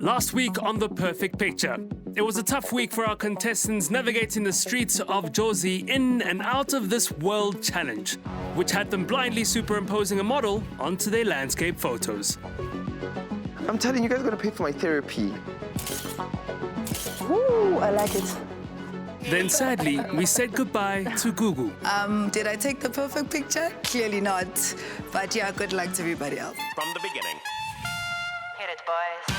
Last week on The Perfect Picture, it was a tough week for our contestants navigating the streets of Jozi in and out of this world challenge, which had them blindly superimposing a model onto their landscape photos. I'm telling you, you guys are gonna pay for my therapy. Ooh, I like it. Then sadly, we said goodbye to Gugu. Did I take the perfect picture? Clearly not. But yeah, good luck to everybody else. From the beginning. Hit it, boys.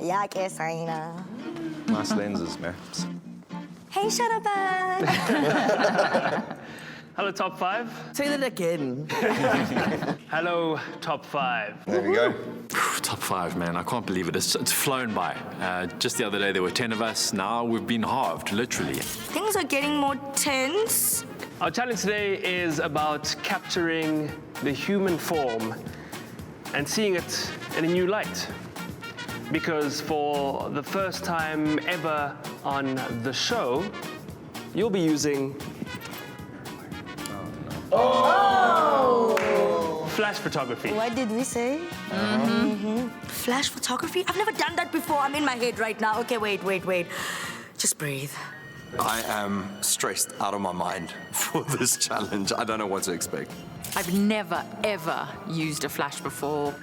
Yeah, I guess I know. Nice lenses, Maps. Hey, Shutterbug! Hello, Top 5. Say that again. Hello, Top 5. There we go. Top 5, man. I can't believe it. It's flown by. Just the other day, there were 10 of us. Now we've been halved, literally. Things are getting more tense. Our challenge today is about capturing the human form and seeing it in a new light. Because for the first time ever on the show, you'll be using flash photography. What did we say? Flash photography? I've never done that before. I'm in my head right now. Okay, wait. Just breathe. I am stressed out of my mind for this challenge. I don't know what to expect. I've never, ever used a flash before.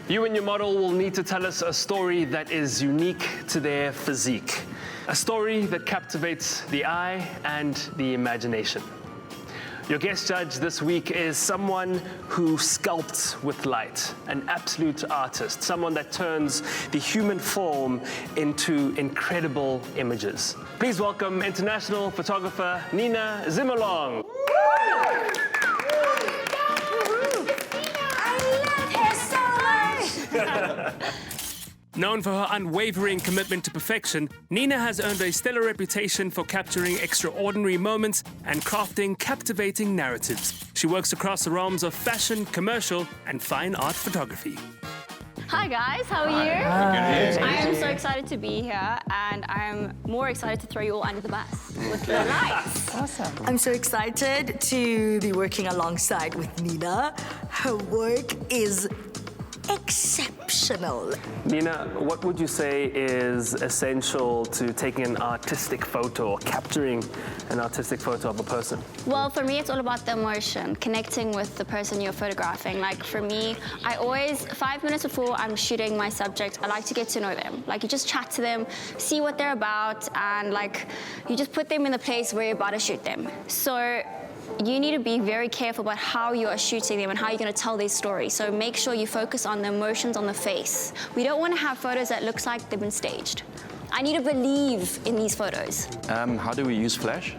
You and your model will need to tell us a story that is unique to their physique. A story that captivates the eye and the imagination. Your guest judge this week is someone who sculpts with light, an absolute artist, someone that turns the human form into incredible images. Please welcome international photographer Nina Zimmerlong. Known for her unwavering commitment to perfection, Nina has earned a stellar reputation for capturing extraordinary moments and crafting captivating narratives. She works across the realms of fashion, commercial, and fine art photography. Hi guys, how are you? Hi. I am so excited to be here, and I'm more excited to throw you all under the bus with the lights. Awesome. I'm so excited to be working alongside with Nina. Her work is exceptional. Nina, what would you say is essential to taking an artistic photo or capturing an artistic photo of a person? Well, for me, it's all about the emotion, connecting with the person you're photographing. Like for me, I always, 5 minutes before I'm shooting my subject, I like to get to know them. Like you just chat to them, see what they're about, and like you just put them in the place where you're about to shoot them. So you need to be very careful about how you are shooting them and how you're going to tell their story. So make sure you focus on the emotions on the face. We don't want to have photos that looks like they've been staged. I need to believe in these photos. How do we use flash?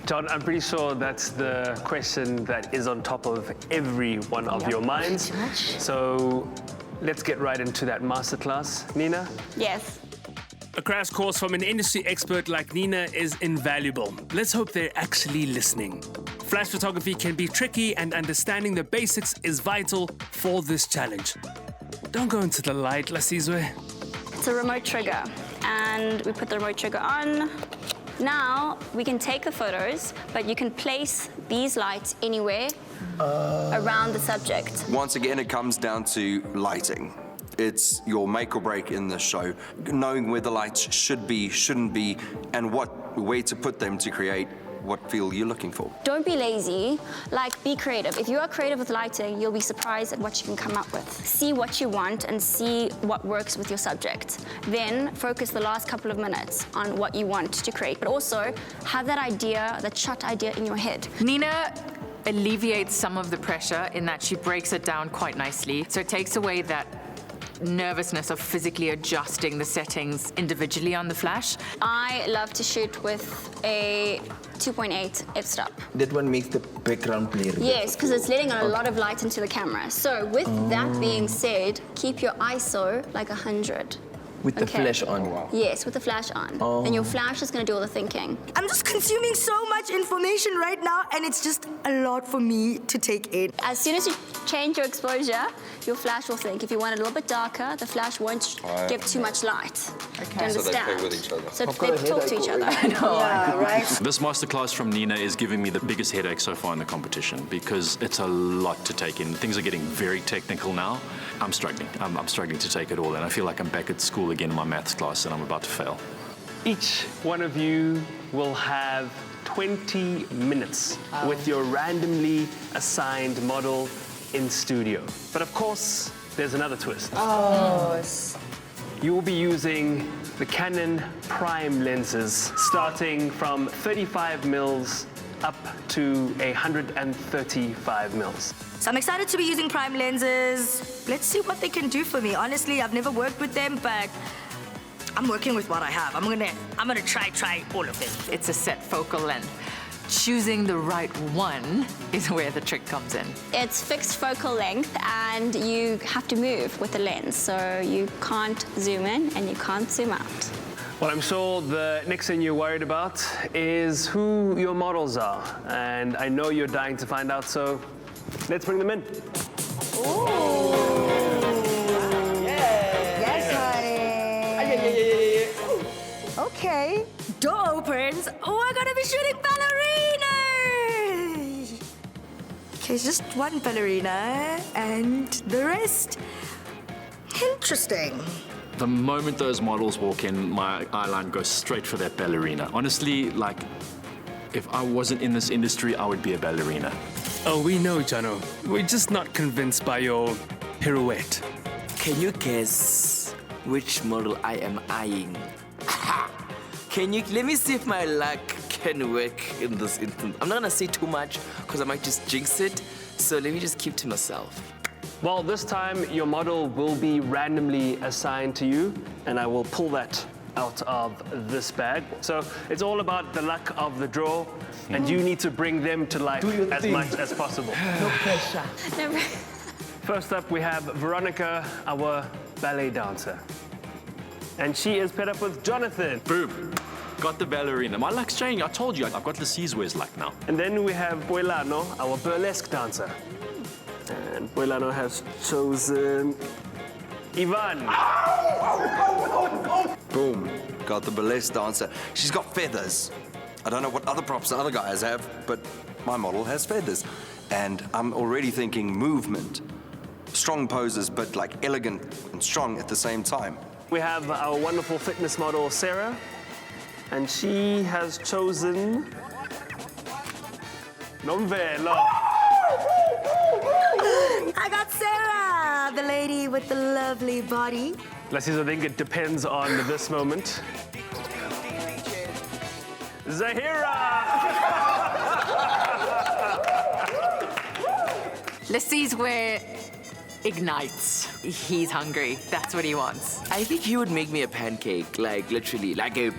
John, I'm pretty sure that's the question that is on top of every one of your minds. So let's get right into that masterclass. Nina? Yes. A crash course from an industry expert like Nina is invaluable. Let's hope they're actually listening. Flash photography can be tricky, and understanding the basics is vital for this challenge. Don't go into the light, Lasizwe. It's a remote trigger, and we put the remote trigger on. Now we can take the photos, but you can place these lights anywhere around the subject. Once again, it comes down to lighting. It's your make or break in this show. Knowing where the lights should be, shouldn't be, and where to put them to create what feel you're looking for. Don't be lazy, like be creative. If you are creative with lighting, you'll be surprised at what you can come up with. See what you want and see what works with your subject. Then focus the last couple of minutes on what you want to create, but also have that idea, that shot idea in your head. Nina alleviates some of the pressure in that she breaks it down quite nicely. So it takes away that nervousness of physically adjusting the settings individually on the flash. I love to shoot with a 2.8 f-stop. That one makes the background clear. Yes, because it's letting a lot of light into the camera. So with that being said, keep your ISO like 100. With the Okay. flash on. Yes, with the flash on. Then your flash is going to do all the thinking. I'm just consuming so much information right now, and it's just a lot for me to take in. As soon as you change your exposure, your flash will think. If you want it a little bit darker, the flash won't give too much light. Okay. So they play with each other. So they talk to each other. Yeah, right? This masterclass from Nina is giving me the biggest headache so far in the competition because it's a lot to take in. Things are getting very technical now. I'm struggling. I'm struggling to take it all in. I feel like I'm back at school again in my maths class and I'm about to fail. Each one of you will have 20 minutes with your randomly assigned model in studio. But of course, there's another twist. You will be using the Canon prime lenses starting from 35 mils up to 135 mils. So I'm excited to be using prime lenses. Let's see what they can do for me. Honestly, I've never worked with them, but I'm working with what I have. I'm gonna try all of them. It's a set focal length. Choosing the right one is where the trick comes in. It's fixed focal length and you have to move with the lens. So you can't zoom in and you can't zoom out. Well, I'm sure the next thing you're worried about is who your models are. And I know you're dying to find out, so let's bring them in. Yes, honey. Okay. Door opens. Oh, we're gonna be shooting ballerinas. Okay, it's just one ballerina and the rest. Interesting. The moment those models walk in, my eyeline goes straight for that ballerina. Honestly, like, if I wasn't in this industry, I would be a ballerina. Oh, we know, Jono. We're just not convinced by your pirouette. Can you guess which model I am eyeing? Let me see if my luck can work in this instance. I'm not gonna say too much because I might just jinx it. So let me just keep to myself. Well, this time your model will be randomly assigned to you, and I will pull that out of this bag. So it's all about the luck of the draw, and you need to bring them to life as much as possible. No pressure. Never. First up, we have Veronica, our ballet dancer. And she is paired up with Jonathan. Boom. Got the ballerina. My luck's changing. I told you, I've got Lacey's luck now. And then we have Boilano, our burlesque dancer. And Boilano has chosen Ivan. Boom. Got the burlesque dancer. She's got feathers. I don't know what other props the other guys have, but my model has feathers. And I'm already thinking movement. Strong poses, but like elegant and strong at the same time. We have our wonderful fitness model, Sarah. And she has chosen Nomvelo. I got Sarah, the lady with the lovely body. Lacey, I think it depends on this moment. Zahira! Lacey's where ignites. He's hungry. That's what he wants. I think he would make me a pancake, like literally, like a.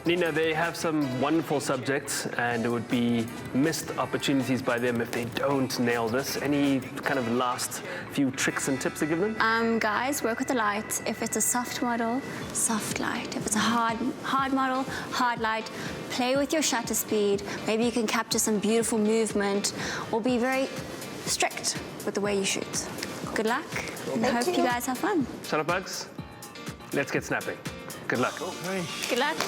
Nina, they have some wonderful subjects, and it would be missed opportunities by them if they don't nail this. Any kind of last few tricks and tips to give them? Guys, work with the light. If it's a soft model, soft light. If it's a hard model, hard light. Play with your shutter speed. Maybe you can capture some beautiful movement, or be very strict with the way you shoot. Good luck, and I hope you guys have fun. Shutterbugs, let's get snapping. Good luck. Good luck.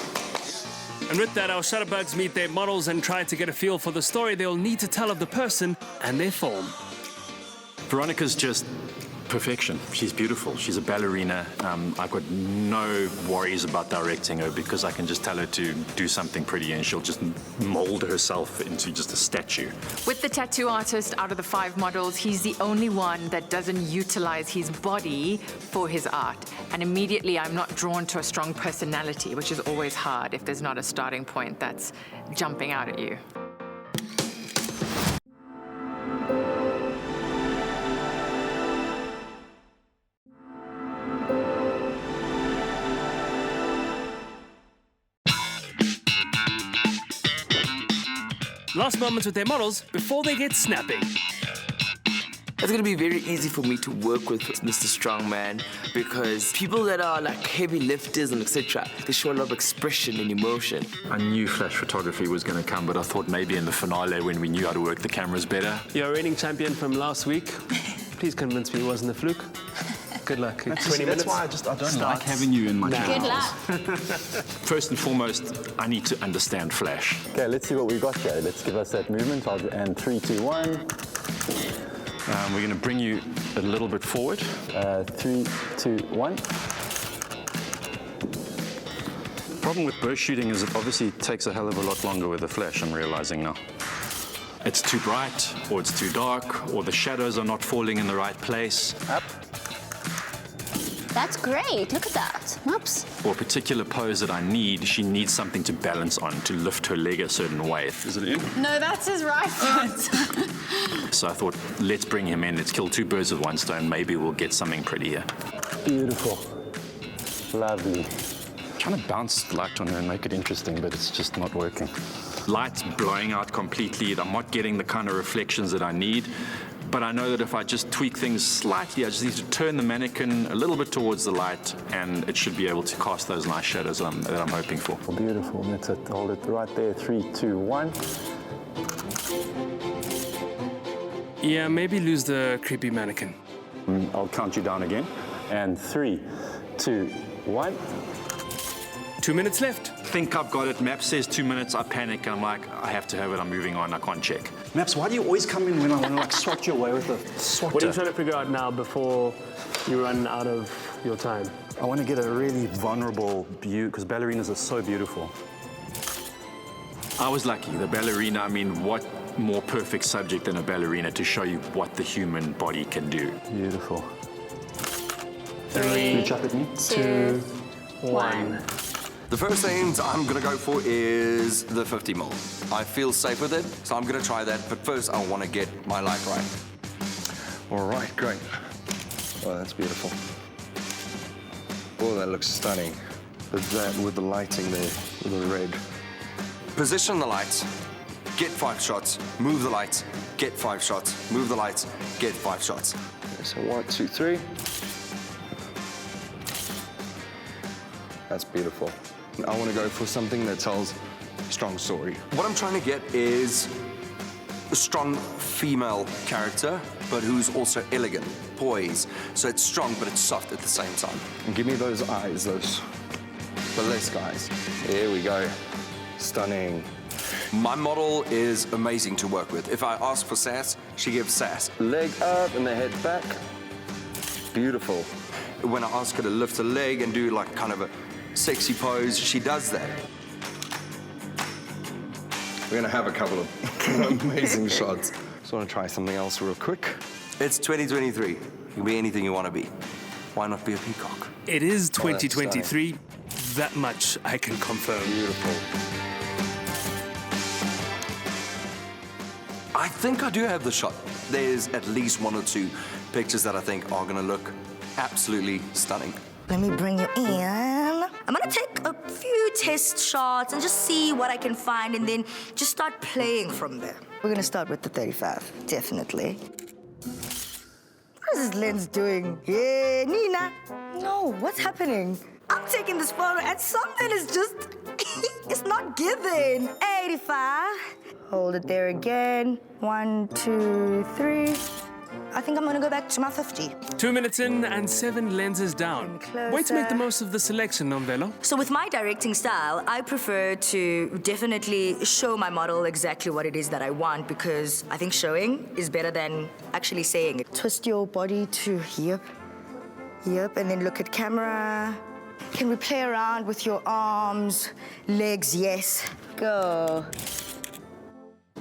And with that, our shutterbugs meet their models and try to get a feel for the story they'll need to tell of the person and their form. Veronica's just perfection. She's beautiful. She's a ballerina. I've got no worries about directing her because I can just tell her to do something pretty and she'll just mold herself into just a statue. With the tattoo artist, out of the 5 models, he's the only one that doesn't utilize his body for his art. And immediately I'm not drawn to a strong personality, which is always hard if there's not a starting point that's jumping out at you. Last moments with their models before they get snapping. It's gonna be very easy for me to work with Mr. Strongman because people that are like heavy lifters and etc., they show a lot of expression and emotion. I knew flash photography was going to come, but I thought maybe in the finale when we knew how to work the cameras better. You're a reigning champion from last week. Please convince me it wasn't a fluke. Good luck. 20 minutes. That's why I don't like having you in my Good luck. First and foremost, I need to understand flash. Okay, let's see what we've got here. Let's give us that movement. And 3, 2, 1. We're going to bring you a little bit forward. 3, 2, 1. Problem with burst shooting is it obviously takes a hell of a lot longer with the flash, I'm realizing now. It's too bright, or it's too dark, or the shadows are not falling in the right place. Up. That's great. Look at that. Oops. For a particular pose that I need, she needs something to balance on, to lift her leg a certain way. Is it in? No, that's his right foot. So I thought, let's bring him in. Let's kill 2 birds with 1 stone. Maybe we'll get something pretty here. Beautiful. Lovely. Trying to bounce light on her and make it interesting, but it's just not working. Light's blowing out completely. I'm not getting the kind of reflections that I need. But I know that if I just tweak things slightly, I just need to turn the mannequin a little bit towards the light, and it should be able to cast those nice shadows that I'm hoping for. Beautiful. That's it. Hold it right there. 3, 2, 1. Yeah, maybe lose the creepy mannequin. I'll count you down again. And 3, 2, 1. 2 minutes left. Think I've got it. Map says 2 minutes. I panic, and I'm like, I have to have it. I'm moving on. I can't check. Maps, why do you always come in when I want to like swat you away with a swatter? What are you trying to figure out now before you run out of your time? I want to get a really vulnerable view because ballerinas are so beautiful. I was lucky. The ballerina, I mean, what more perfect subject than a ballerina to show you what the human body can do? Beautiful. 3, Reach up at me. 2, 1. The first thing I'm gonna go for is the 50 mil. I feel safe with it, so I'm gonna try that, but first I wanna get my light right. All right, great. Oh, that's beautiful. Oh, that looks stunning. But that with the lighting there, with the red. Position the lights, get 5 shots, move the lights, get 5 shots, move the lights, get 5 shots. Okay, so 1, 2, 3. That's beautiful. I want to go for something that tells a strong story. What I'm trying to get is a strong female character, but who's also elegant, poised. So it's strong, but it's soft at the same time. And give me those eyes, those burlesque eyes. Here we go. Stunning. My model is amazing to work with. If I ask for sass, she gives sass. Leg up and the head back. Beautiful. When I ask her to lift her leg and do like kind of a sexy pose, she does that. We're gonna have a couple of amazing shots. Just want to try something else real quick. It's 2023. You can be anything you want to be. Why not be a peacock? It is 2023. That much I can confirm. Beautiful. I think I do have the shot. There's at least 1 or 2 pictures that I think are gonna look absolutely stunning. Let me bring you in. I'm gonna take a few test shots and just see what I can find and then just start playing from there. We're gonna start with the 35, definitely. What is this lens doing? Yeah, Nina. No, what's happening? I'm taking this photo and something is just, it's not giving. 85. Hold it there again. 1, 2, 3. I think I'm gonna go back to my 50. 2 minutes in and 7 lenses down. Way to make the most of the selection, Nomvelo. So with my directing style, I prefer to definitely show my model exactly what it is that I want because I think showing is better than actually saying it. Twist your body to here. Yep, and then look at camera. Can we play around with your arms, legs? Yes. Go.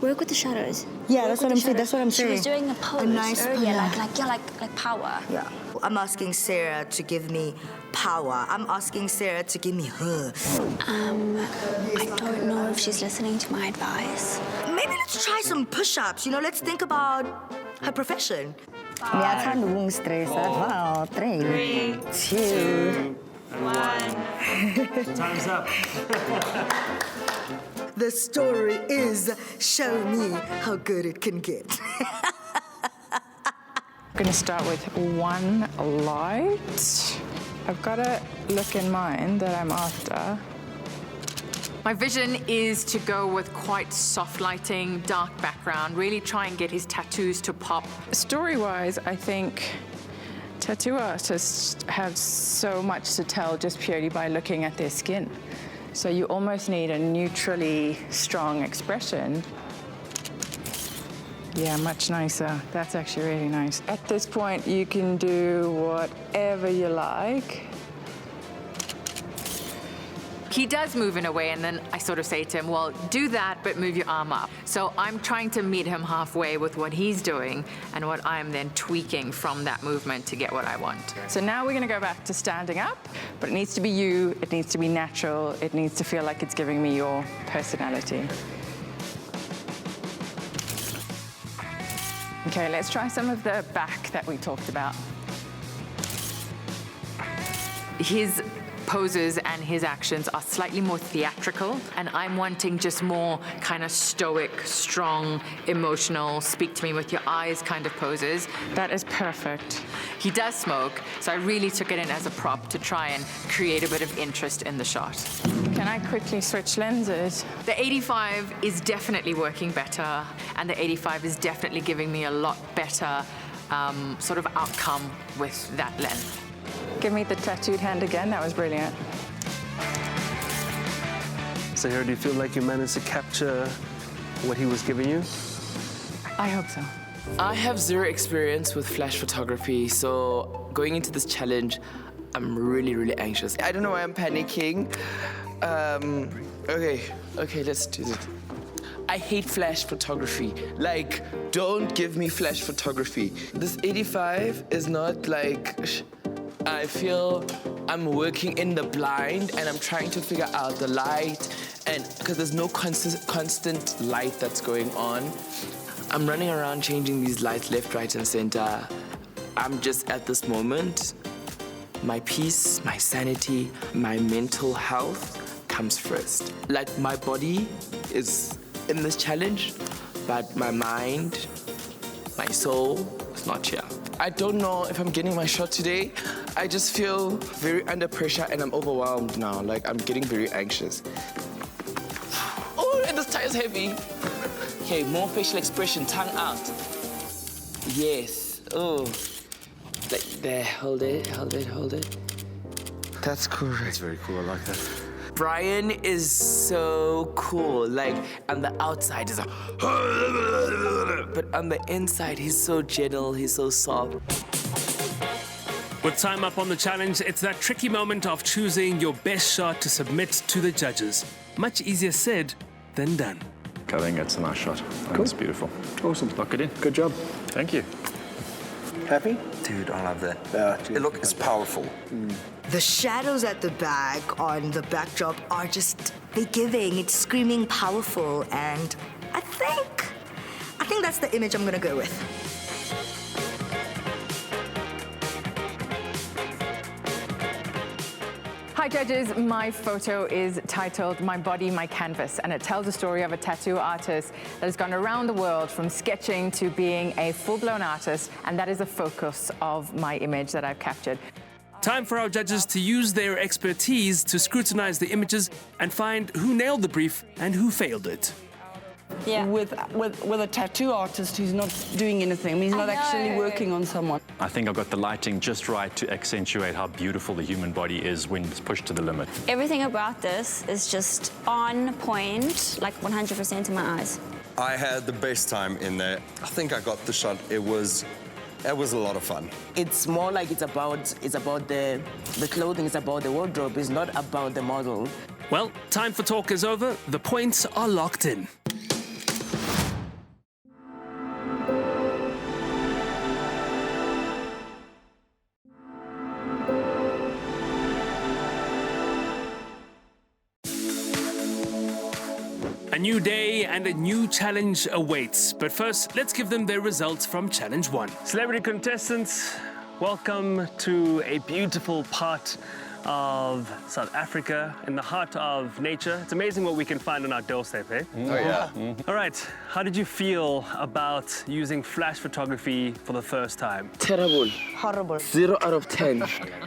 Work with the shadows. Yeah, that's what I'm saying. That's what I'm saying. She was doing a pose A nice earlier, pose. like power. Yeah. I'm asking Sarah to give me power. I'm asking Sarah to give me her. I don't know if she's listening to my advice. Maybe let's try some push-ups. You know, let's think about her profession. 3, 2, 1. Time's up. The story is show me how good it can get. I'm going to start with one light. I've got a look in mind that I'm after. My vision is to go with quite soft lighting, dark background, really try and get his tattoos to pop. Story-wise, I think tattoo artists have so much to tell just purely by looking at their skin. So you almost need a neutrally strong expression. Yeah, much nicer. That's actually really nice. At this point, you can do whatever you like. He does move in a way, and then I sort of say to him, well, do that, but move your arm up. So I'm trying to meet him halfway with what he's doing and what I'm then tweaking from that movement to get what I want. So now we're gonna go back to standing up, but it needs to be you, it needs to be natural, it needs to feel like it's giving me your personality. Okay, let's try some of the back that we talked about. His poses and his actions are slightly more theatrical, and I'm wanting just more kind of stoic, strong, emotional, speak to me with your eyes kind of poses. That is perfect. He does smoke, so I really took it in as a prop to try and create a bit of interest in the shot. Can I quickly switch lenses? The 85 is definitely working better, and the 85 is definitely giving me a lot better sort of outcome with that lens. Give me the tattooed hand again, that was brilliant. So here, do you feel like you managed to capture what he was giving you? I hope so. I have zero experience with flash photography, so going into this challenge, I'm really, really anxious. I don't know why I'm panicking. Okay, let's do it. I hate flash photography. Like, don't give me flash photography. This 85 is not like... I feel I'm working in the blind and I'm trying to figure out the light, and because there's no constant light that's going on. I'm running around changing these lights left, right, and center. I'm just at this moment, my peace, my sanity, my mental health comes first. Like, my body is in this challenge, but my mind, my soul is not here. I don't know if I'm getting my shot today. I just feel very under pressure and I'm overwhelmed now. Like, I'm getting very anxious. Oh, and this tie is heavy. Okay, more facial expression, tongue out. Yes. Oh. Like there, hold it. That's cool. That's very cool, I like that. Brian is so cool. Like, on the outside, he's but on the inside, he's so gentle, he's so soft. With time up on the challenge, it's that tricky moment of choosing your best shot to submit to the judges. Much easier said than done. I think it's a nice shot. Cool. It's beautiful. Awesome. Lock it in. Good job. Thank you. Happy? Dude, I love that. Look, it's powerful. The shadows at the back on the backdrop are just, they're giving, it's screaming powerful, and I think that's the image I'm gonna go with. Hi judges, my photo is titled My Body, My Canvas, and it tells the story of a tattoo artist that has gone around the world from sketching to being a full-blown artist, and that is the focus of my image that I've captured. Time for our judges to use their expertise to scrutinize the images and find who nailed the brief and who failed it. Yeah. With a tattoo artist who's not doing anything. I mean, he's not actually working on someone. I think I've got the lighting just right to accentuate how beautiful the human body is when it's pushed to the limit. Everything about this is just on point, like 100% in my eyes. I had the best time in there. I think I got the shot. It was a lot of fun. It's more like it's about the clothing, it's about the wardrobe, it's not about the model. Well, time for talk is over. The points are locked in. A new day and a new challenge awaits. But first, let's give them their results from Challenge 1. Celebrity contestants, welcome to a beautiful part of South Africa, in the heart of nature. It's amazing what we can find on our doorstep, eh? Oh, yeah. All right, how did you feel about using flash photography for the first time? Terrible. Horrible. 0 out of 10.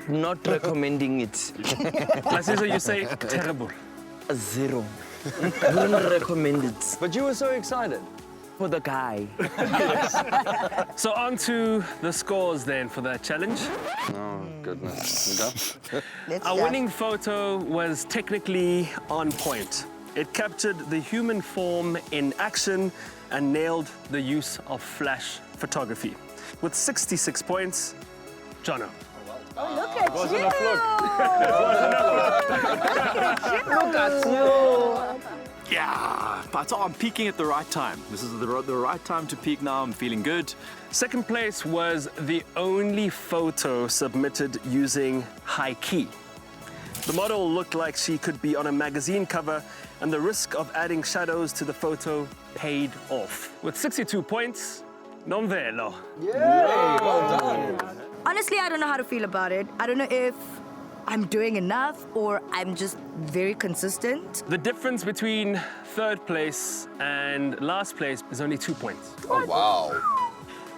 Not recommending it. Lasisa, you say terrible. A 0. Wouldn't recommend it. But you were so excited. For the guy. So on to the scores then for that challenge. Oh, goodness. Our winning photo was technically on point. It captured the human form in action and nailed the use of flash photography. With 66 points, Jono. Oh, look at you! Look at you! Yeah, but I'm peaking at the right time. This is the right time to peak now. I'm feeling good. Second place was the only photo submitted using high key. The model looked like she could be on a magazine cover, and the risk of adding shadows to the photo paid off. With 62 points, Nomvelo. Yay, well done. Honestly, I don't know how to feel about it. I don't know if I'm doing enough or I'm just very consistent. The difference between third place and last place is only 2 points. Oh, wow.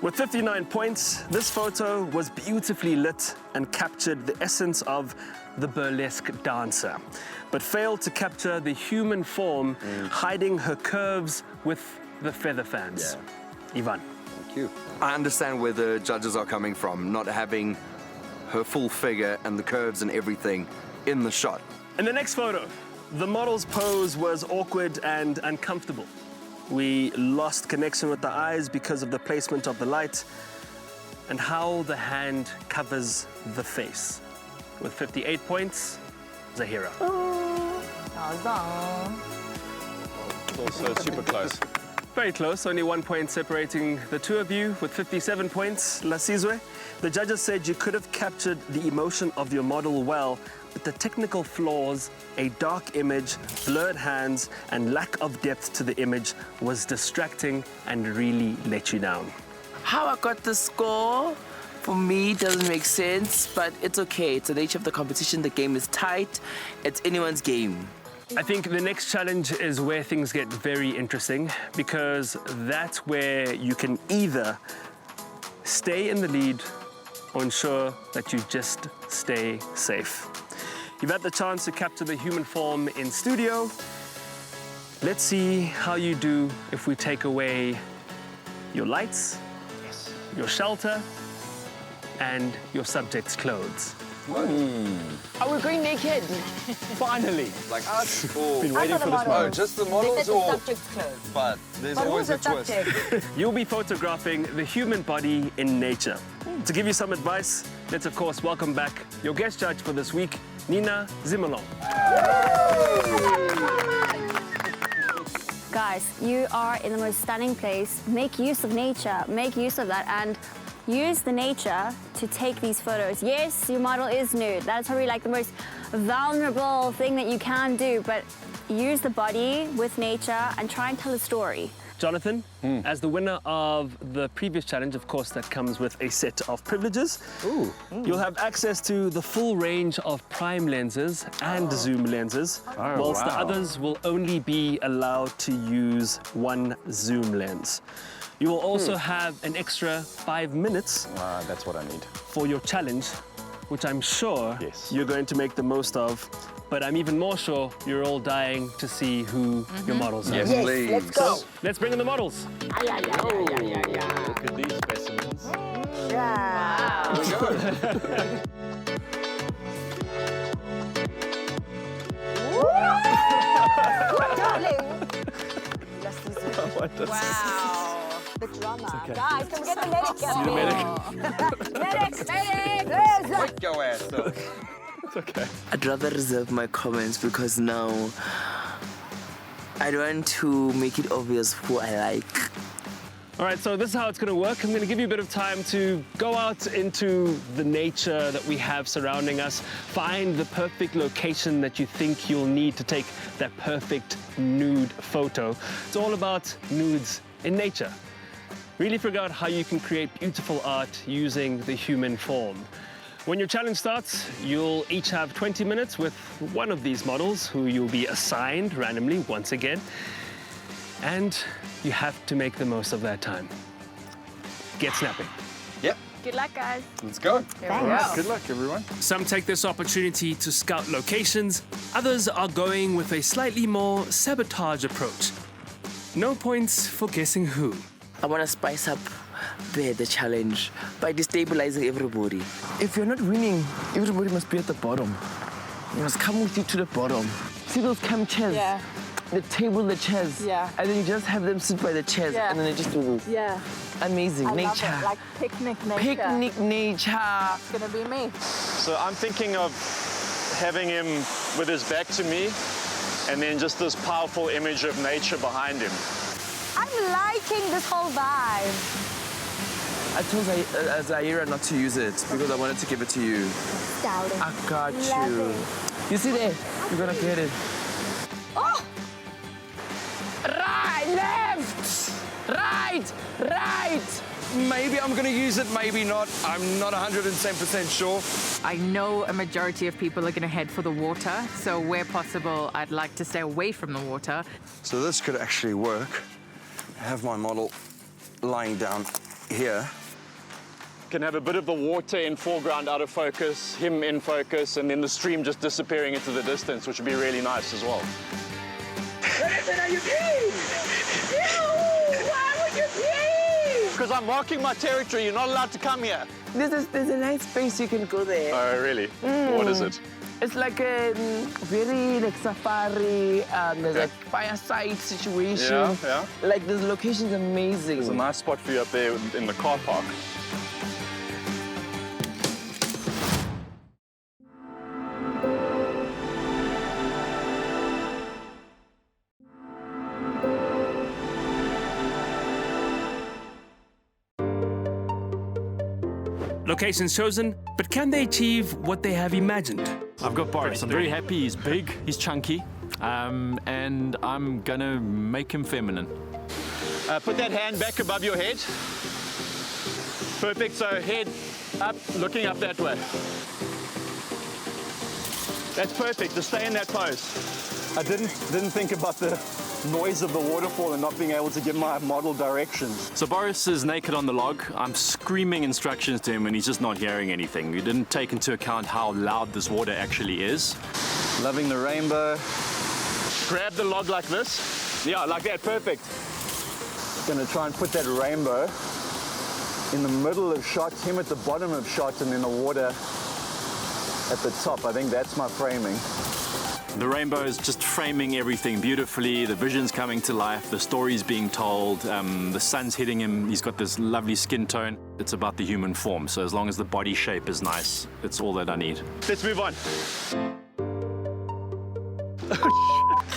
With 59 points, this photo was beautifully lit and captured the essence of the burlesque dancer, but failed to capture the human form hiding her curves with the feather fans. Yeah. Ivan. Thank you. I understand where the judges are coming from, not having her full figure and the curves and everything in the shot. In the next photo, the model's pose was awkward and uncomfortable. We lost connection with the eyes because of the placement of the light and how the hand covers the face. With 58 points, Zahira. Also super close. Very close, only 1 point separating the two of you. With 57 points, Lasizwe. The judges said you could have captured the emotion of your model well, but the technical flaws, a dark image, blurred hands, and lack of depth to the image was distracting and really let you down. How I got the score, for me, doesn't make sense, but it's okay. It's the nature of the competition. The game is tight. It's anyone's game. I think the next challenge is where things get very interesting, because that's where you can either stay in the lead or ensure that you just stay safe. You've had the chance to capture the human form in studio. Let's see how you do if we take away your lights, your shelter, and your subject's clothes. Are we going naked? Finally. Like us? Or... Been waiting for this Oh, moment. just the models or... subject's clothes. But there's But always who's a the twist. subject? You'll be photographing the human body in nature. To give you some advice, let's of course welcome back your guest judge for this week, Nina Zimmerlong. Guys, you are in the most stunning place. Make use of nature, make use of that, and use the nature to take these photos. Yes, your model is nude. That's probably like the most vulnerable thing that you can do, but use the body with nature and try and tell a story. Jonathan, as the winner of the previous challenge, of course, that comes with a set of privileges. You'll have access to the full range of prime lenses and zoom lenses, whilst the others will only be allowed to use one zoom lens. You will also have an extra 5 minutes That's what I need. for your challenge, which I'm sure you're going to make the most of. But I'm even more sure you're all dying to see who your models are. Yes, please. Let's go. So, let's bring in the models. Look at these specimens. Yeah. Darling. Wow. The drama. Guys, can we get the medic? Medic! Wake your ass up. I'd rather reserve my comments because now I don't want to make it obvious who I like. All right, so this is how it's going to work. I'm going to give you a bit of time to go out into the nature that we have surrounding us, find the perfect location that you think you'll need to take that perfect nude photo. It's all about nudes in nature. Really figure out how you can create beautiful art using the human form. When your challenge starts, you'll each have 20 minutes with one of these models who you'll be assigned randomly once again. And you have to make the most of that time. Get snapping. Yep. Good luck, guys. Let's go. Good luck, everyone. Some take this opportunity to scout locations. Others are going with a slightly more sabotage approach. No points for guessing who. I want to spice up the challenge by destabilizing everybody. If you're not winning, everybody must be at the bottom. You must come with you to the bottom. See those camp chairs? Yeah. The table, the chairs. Yeah. And then you just have them sit by the chairs, and then they just do this. Yeah. Amazing. I nature. love it. Like picnic nature. Picnic nature. It's gonna be me. So I'm thinking of having him with his back to me and then just this powerful image of nature behind him. I'm liking this whole vibe. I told Zaira not to use it because I wanted to give it to you. Darling. I got Love you. it. You see there? You're gonna get it. Oh! Right, left, right. Maybe I'm gonna use it, maybe not. I'm not 110% sure. I know a majority of people are going to head for the water, so where possible, I'd like to stay away from the water. So this could actually work. I have my model lying down here. Can have a bit of the water in foreground out of focus, him in focus, and then the stream just disappearing into the distance, which would be really nice as well. Why would you pee? Because I'm marking my territory, you're not allowed to come here. There's a nice space you can go there. Oh, really? What is it? It's like a very like safari, there's a fireside situation. Yeah. Like this location's amazing. There's a nice spot for you up there in the car park. Locations chosen, but can they achieve what they have imagined? I've got Boris. I'm very happy. He's big, he's chunky, and I'm gonna make him feminine. Put that hand back above your head. Perfect, so head up, looking up that way. That's perfect, just stay in that pose. I didn't think about the noise of the waterfall and not being able to give my model directions. So Boris is naked on the log. I'm screaming instructions to him and he's just not hearing anything. We didn't take into account how loud this water actually is. Loving the rainbow. Grab the log like this. Yeah, like that, perfect. Gonna try and put that rainbow in the middle of shot, him at the bottom of shot, and then the water at the top. I think that's my framing. The rainbow is just framing everything beautifully. The vision's coming to life. The story's being told. The sun's hitting him. He's got this lovely skin tone. It's about the human form. So as long as the body shape is nice, it's all that I need. Let's move on.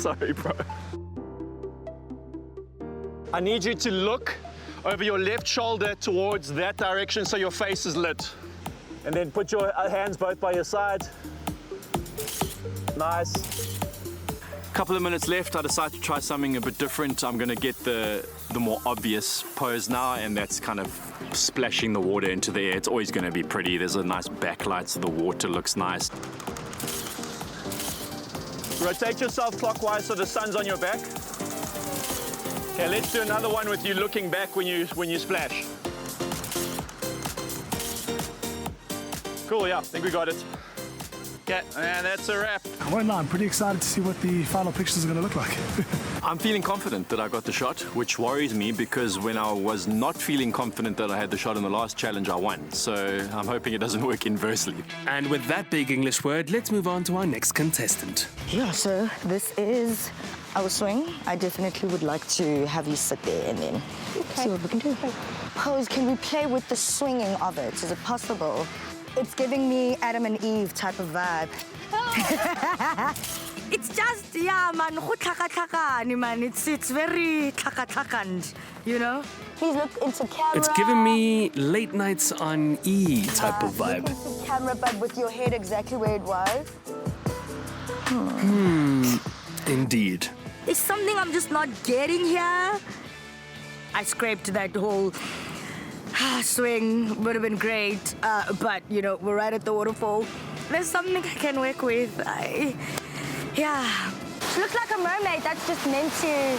Sorry, bro. I need you to look over your left shoulder towards that direction so your face is lit. And then put your hands both by your side. Nice. Couple of minutes left. I decided to try something a bit different. I'm going to get the more obvious pose now, and that's kind of splashing the water into the air. It's always going to be pretty. There's a nice backlight, so the water looks nice. Rotate yourself clockwise so the sun's on your back. Okay, let's do another one with you looking back when you splash. Cool, yeah, I think we got it. Okay, and that's a wrap. I won't lie, I'm pretty excited to see what the final pictures are going to look like. I'm feeling confident that I got the shot, which worries me because when I was not feeling confident that I had the shot in the last challenge, I won. So I'm hoping it doesn't work inversely. And with that big English word, let's move on to our next contestant. Yeah, so this is our swing. I definitely would like to have you sit there and then see what we can do. Pose, can we play with the swinging of it? Is it possible? It's giving me Adam and Eve type of vibe. It's just, yeah, man, man. It's very tlaka-tlakand, you know? Please look into camera. It's giving me late nights on E type of vibe. Look into camera, but with your head exactly where it was. Indeed. There's something I'm just not getting here. I scraped that whole swing would have been great, but, you know, we're right at the waterfall. There's something I can work with. Yeah. She looks like a mermaid that's just meant to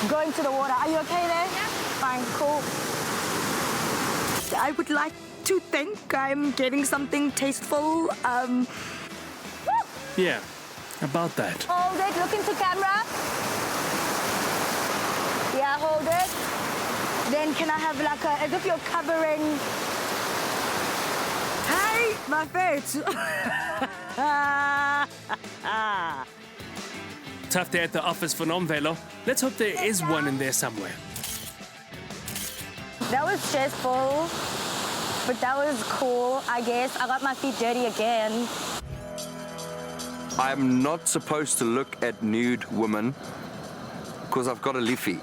go into the water. Are you okay there? Yeah. Fine, cool. I would like to think I'm getting something tasteful. Yeah, about that. Hold it, look into camera. Yeah, hold it. Then can I have like a, as if you're covering... Hey, my face. Tough day at the office for non-velo. Let's hope there is one in there somewhere. That was stressful, but that was cool, I guess. I got my feet dirty again. I'm not supposed to look at nude women because I've got a Liffy.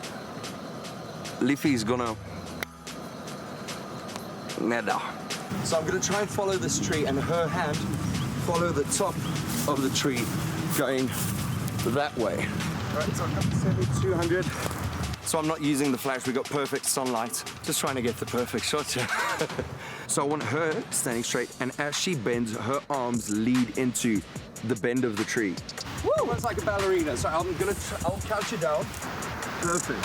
Liffy's gonna... Nada. So I'm gonna try and follow this tree and her hand follow the top of the tree going that way. All right, so I've got 7,200. So I'm not using the flash, we got perfect sunlight. Just trying to get the perfect shot here. So I want her standing straight, and as she bends, her arms lead into the bend of the tree. Woo! Almost like a ballerina. So I'll couch you down. Perfect.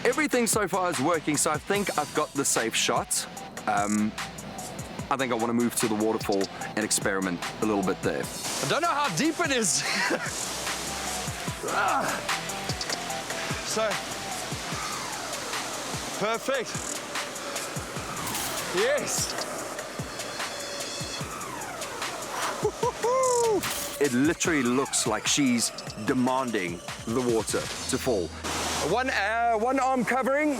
Everything so far is working, so I think I've got the safe shot. I think I want to move to the waterfall and experiment a little bit there. I don't know how deep it is. So, perfect. Yes. It literally looks like she's demanding the water to fall. One arm covering.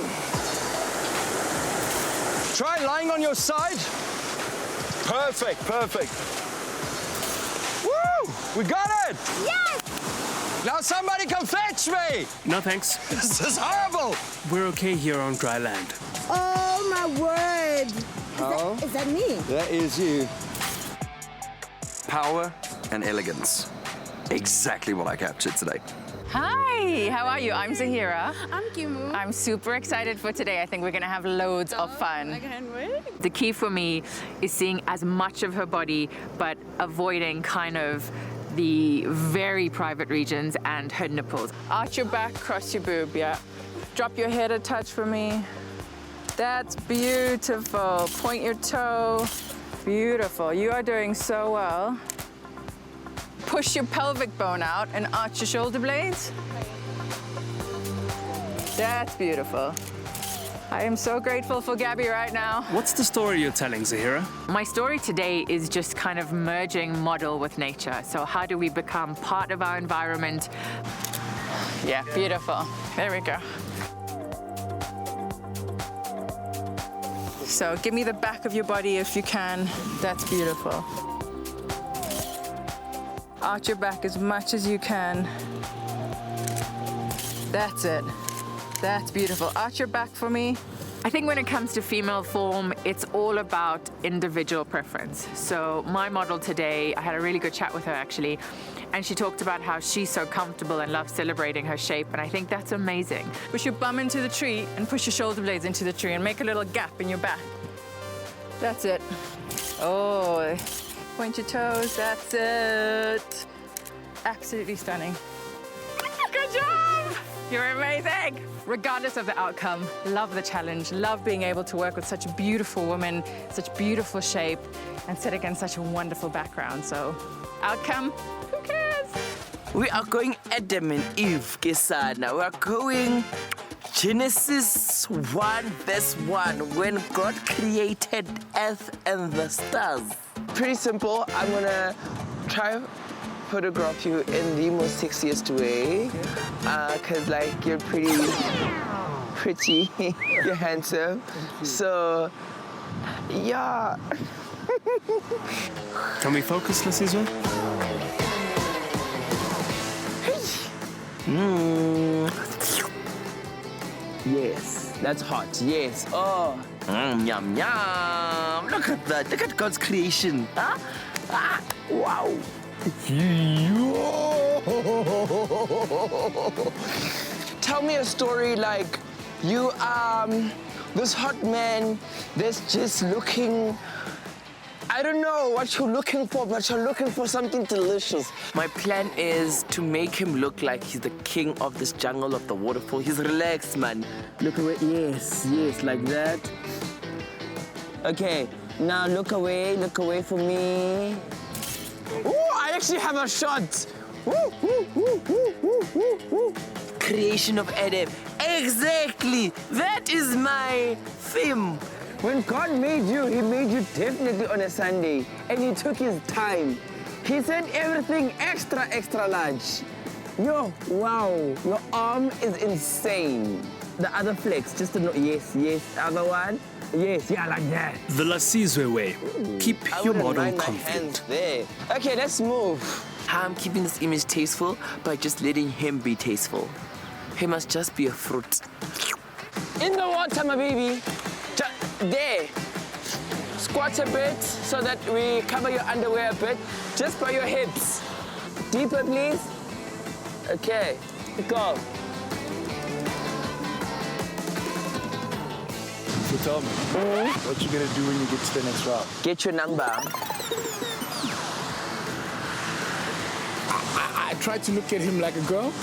Try lying on your side. Perfect, perfect. Woo! We got it! Yes! Now somebody come fetch me! No thanks. This is horrible! We're okay here on dry land. Oh, my word. Is that me? That is you. Power and elegance. Exactly what I captured today. Hi, how are you? I'm Zahira. I'm Kimu. I'm super excited for today. I think we're gonna have loads of fun. I can't wait. The key for me is seeing as much of her body, but avoiding kind of the very private regions and her nipples. Arch your back, cross your boob, yeah. Drop your head a touch for me. That's beautiful. Point your toe. Beautiful. You are doing so well. Push your pelvic bone out and arch your shoulder blades. That's beautiful. I am so grateful for Gabby right now. What's the story you're telling, Zahira? My story today is just kind of merging model with nature. So how do we become part of our environment? Yeah, beautiful. There we go. So give me the back of your body if you can. That's beautiful. Arch your back as much as you can. That's it. That's beautiful. Arch your back for me. I think when it comes to female form, it's all about individual preference. So my model today, I had a really good chat with her actually, and she talked about how she's so comfortable and loves celebrating her shape, and I think that's amazing. Push your bum into the tree and push your shoulder blades into the tree and make a little gap in your back. That's it. Oh, point your toes, that's it. Absolutely stunning. Good job! You're amazing. Regardless of the outcome, love the challenge, love being able to work with such a beautiful woman, such beautiful shape, and sit against such a wonderful background. So, outcome, who cares? We are going Adam and Eve, Kesana. We are going Genesis 1, verse 1, when God created earth and the stars. Pretty simple. I'm gonna try photograph you in the most sexiest way, cause like you're pretty, you're handsome. So, yeah. Can we focus, Lasizwe? Yes, that's hot. Yes. Oh, yum yum. Look at that. Look at God's creation. Huh? Ah, wow. Tell me a story like you This hot man that's just looking, I don't know what you're looking for, but you're looking for something delicious. My plan is to make him look like he's the king of this jungle of the waterfall. He's relaxed, man. Look away, yes, like that. Okay, now look away from me. Ooh, I actually have a shot. Creation of Adam. Exactly. That is my theme. When God made you, he made you definitely on a Sunday. And he took his time. He said everything extra large. Yo, wow. Your arm is insane. The other flex, just to know. Yes. Other one. Yes, yeah, like that. The Lasizwe way. Keep your model confident. There. Okay, let's move. I'm keeping this image tasteful by just letting him be tasteful. He must just be a fruit. In the water, my baby. There. Squat a bit so that we cover your underwear a bit. Just by your hips. Deeper, please. Okay, go. So tell me, what you gonna do when you get to the next round? Get your number. I tried to look at him like a girl.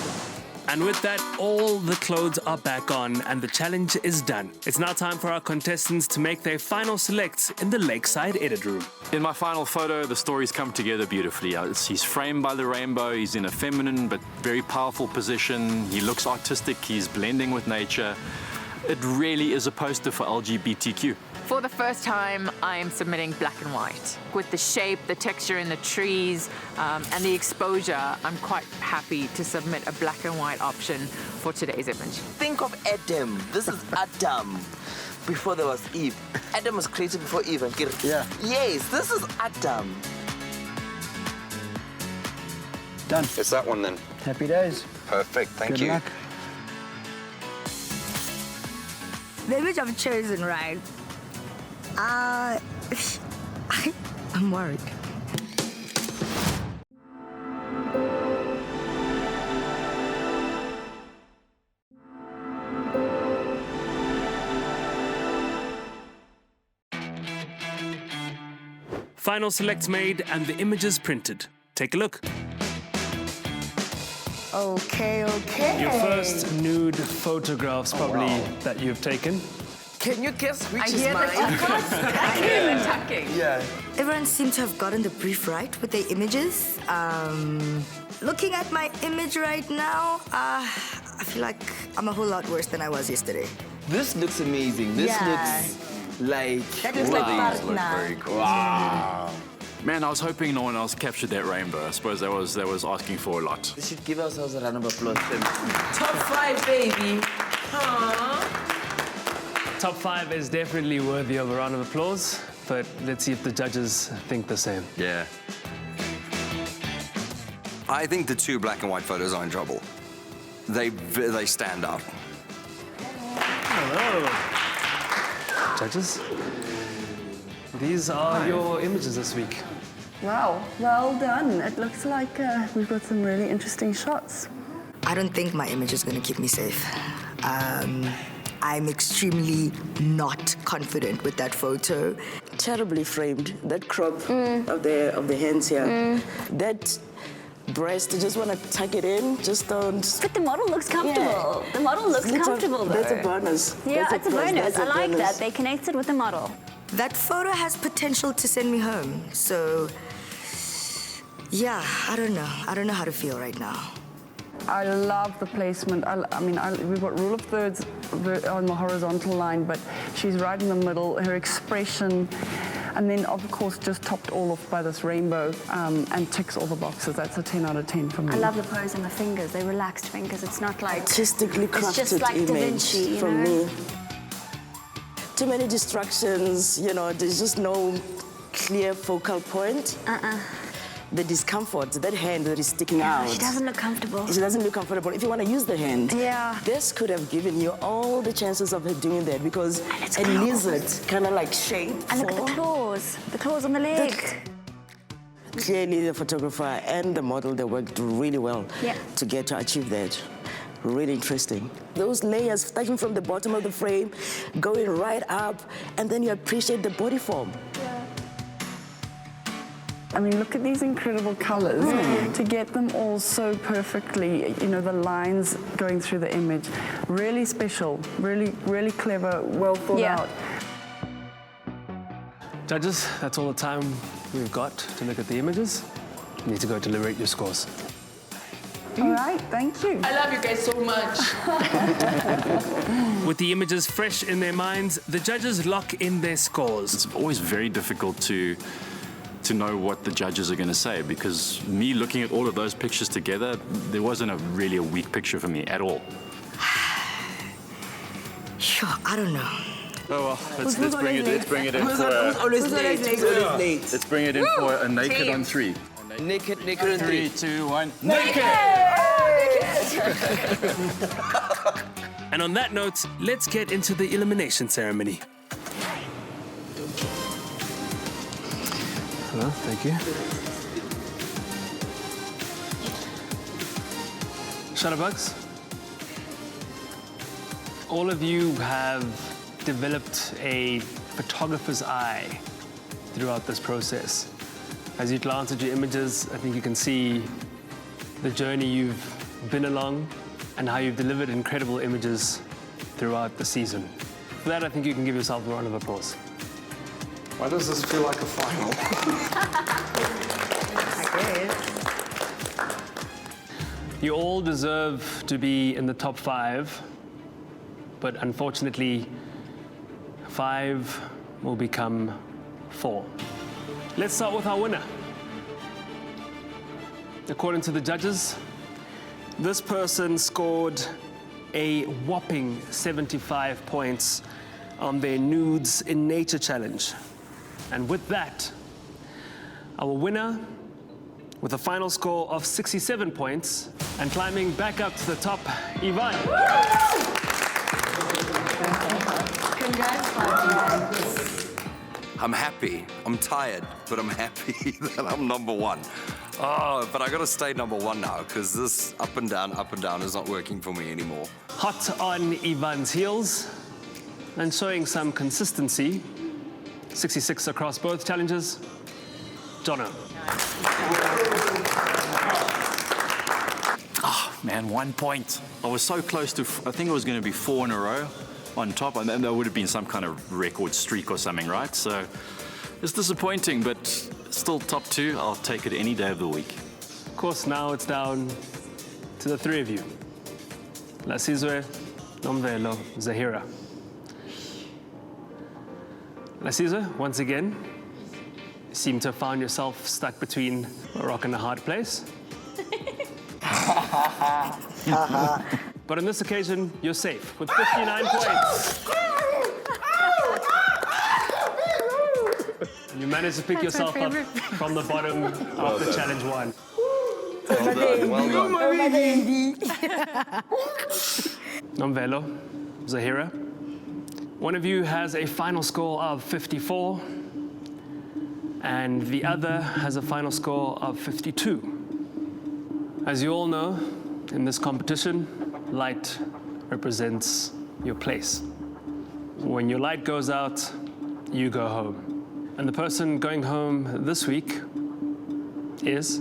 And with that, all the clothes are back on and the challenge is done. It's now time for our contestants to make their final selects in the lakeside edit room. In my final photo, the stories come together beautifully. He's framed by the rainbow. He's in a feminine but very powerful position. He looks artistic. He's blending with nature. It really is a poster for LGBTQ. For the first time, I am submitting black and white. With the shape, the texture in the trees, and the exposure, I'm quite happy to submit a black and white option for today's image. Think of Adam. This is Adam before there was Eve. Adam was created before Eve. Yeah. Yes, this is Adam. Done. It's that one then. Happy days. Perfect, thank Good you. luck. The image I've chosen, right? I'm worried. Final selects made and the images printed. Take a look. Okay. Your first nude photographs probably that you've taken. Can you guess which I is hear mine? the tucking and tucking. Yeah. Everyone seemed to have gotten the brief right with their images. Looking at my image right now, I feel like I'm a whole lot worse than I was yesterday. This looks amazing. This looks like... That looks like Look very cool. Wow. Man, I was hoping no one else captured that rainbow. I suppose that was asking for a lot. We should give ourselves a round of applause. Top 5, baby. Aww. Top 5 is definitely worthy of a round of applause, but let's see if the judges think the same. Yeah. I think the two black and white photos are in trouble. They stand out. Hello. Judges, these are your images this week. Wow, well done. It looks like we've got some really interesting shots. I don't think my image is going to keep me safe. I'm extremely not confident with that photo. Terribly framed. That crop of the hands here. That breast, you just want to tuck it in. Just don't. But the model looks comfortable. The model looks comfortable, though. That's a bonus. Yeah, That's it's a bonus. That's I a like bonus. that. They connected with the model. That photo has potential to send me home. So, yeah, I don't know. I don't know how to feel right now. I love the placement. We've got rule of thirds on the horizontal line, but she's right in the middle. Her expression, and then of course just topped all off by this rainbow, and ticks all the boxes. That's a 10 out of 10 for me. I love the pose and the fingers. They're relaxed fingers. It's not like artistically crafted it's just like image Da Vinci, for me. too many distractions, you know, there's just no clear focal point. The discomfort, that hand that is sticking out. She doesn't look comfortable. She doesn't look comfortable. If you want to use the hand, this could have given you all the chances of her doing that because a lizard kind of like shape. And look at the claws on the leg. Clearly the photographer and the model, they worked really well to get to achieve that. really interesting. Those layers starting from the bottom of the frame, going right up, and then you appreciate the body form. I mean, look at these incredible colors. To get them all so perfectly, you know, the lines going through the image. Really special, really, really clever, well thought out. Judges, that's all the time we've got to look at the images. You need to go deliberate your scores. All right, thank you. I love you guys so much. With the images fresh in their minds, the judges lock in their scores. It's always very difficult to know what the judges are going to say, because me looking at all of those pictures together, there wasn't really a weak picture for me at all. Sure, I don't know. Oh well, let's bring it in for let's bring it in for a naked on 3. Naked on 3, 2, 1. Naked! And on that note, let's get into the elimination ceremony. Hello, thank you. Shutterbugs, all of you have developed a photographer's eye throughout this process. As you glance at your images, I think you can see the journey you've been along and how you've delivered incredible images throughout the season. For that, I think you can give yourself a round of applause. Why does this feel like a final? You all deserve to be in the top 5, but unfortunately, 5 will become 4. Let's start with our winner. According to the judges, this person scored a whopping 75 points on their Nudes in Nature challenge. And with that, our winner, with a final score of 67 points and climbing back up to the top, Ivan. Congrats. I'm happy. I'm tired, but I'm happy that I'm number 1. Oh, but I gotta stay number 1 now, because this up and down is not working for me anymore. Hot on Ivan's heels and showing some consistency. 66 across both challenges. Jono. Oh, man, 1 point. I was so close to, I think it was going to be 4 in a row on top, and then there would have been some kind of record streak or something, right? So it's disappointing, but still top 2. I'll take it any day of the week. Of course, now it's down to the 3 of you. Lasizwe, Nomvelo, Zahira. Lasizwe, once again, you seem to have found yourself stuck between a rock and a hard place. But on this occasion, you're safe with 59 points. You managed to pick yourself up from the bottom after challenge 1. Well done. Nomvelo, Zahira. One of you has a final score of 54, and the other has a final score of 52. As you all know, in this competition, light represents your place. When your light goes out, you go home. And the person going home this week is...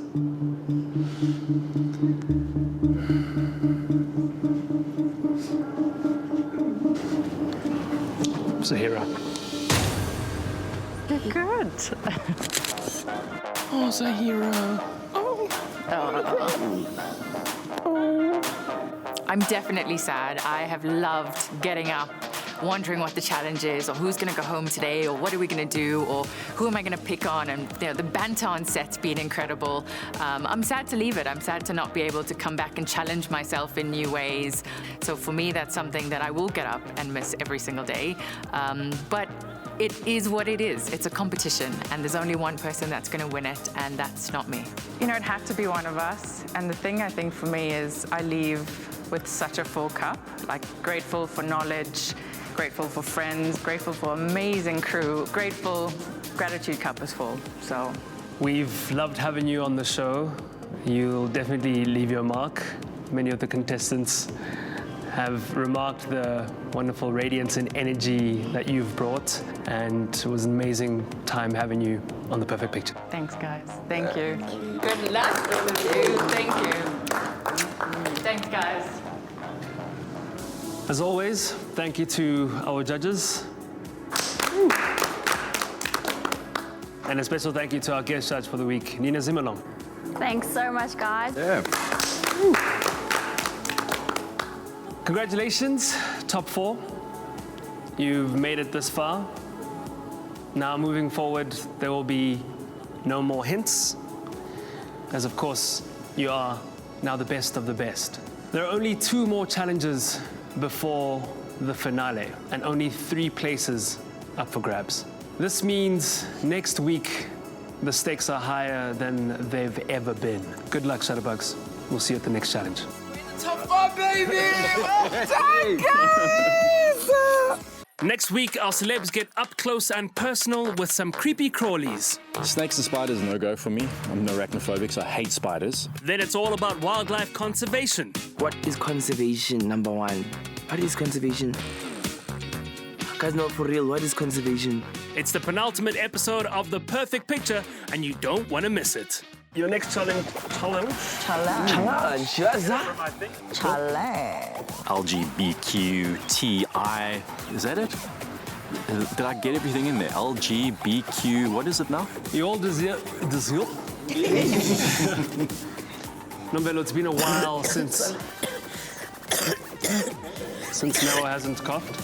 Zahira. You're good. Oh, Zahira. I'm definitely sad. I have loved getting up, wondering what the challenge is, or who's going to go home today, or what are we going to do, or who am I going to pick on, and the banter on set's been incredible. I'm sad to leave it. I'm sad to not be able to come back and challenge myself in new ways. So for me, that's something that I will get up and miss every single day. But it is what it is. It's a competition, and there's only one person that's going to win it, and that's not me. You know, it had to be one of us. And the thing I think for me is I leave with such a full cup, like grateful for knowledge, grateful for friends, grateful for amazing crew, gratitude cup is full, so. We've loved having you on the show. You'll definitely leave your mark Many of the contestants have remarked the wonderful radiance and energy that you've brought, and it was an amazing time having you on The Perfect Picture. Thanks, guys. Thank you. Good luck, all of you. Thank you. Thanks, guys. As always, thank you to our judges. And a special thank you to our guest judge for the week, Nina Zimmerlong. Thanks so much, guys. Yeah. Congratulations, top 4. You've made it this far. Now moving forward, there will be no more hints, as of course, you are now the best of the best. There are only 2 more challenges before the finale, and only 3 places up for grabs. This means next week, the stakes are higher than they've ever been. Good luck, Shutterbugs. We'll see you at the next challenge. Top 4, baby! Well done, guys! Next week, our celebs get up close and personal with some creepy crawlies. Snakes and spiders, no-go for me. I'm arachnophobic, so I hate spiders. Then it's all about wildlife conservation. What is conservation, number 1? What is conservation? Guys, no, for real, what is conservation? It's the penultimate episode of The Perfect Picture, and you don't want to miss it. Your next challenge. Challenge. What's that? Challenge. LGBTQTI. Is that it? Did I get everything in there? LGBTQ. What is it now? You all desire. Nombelo, it's been a while since Noah hasn't coughed.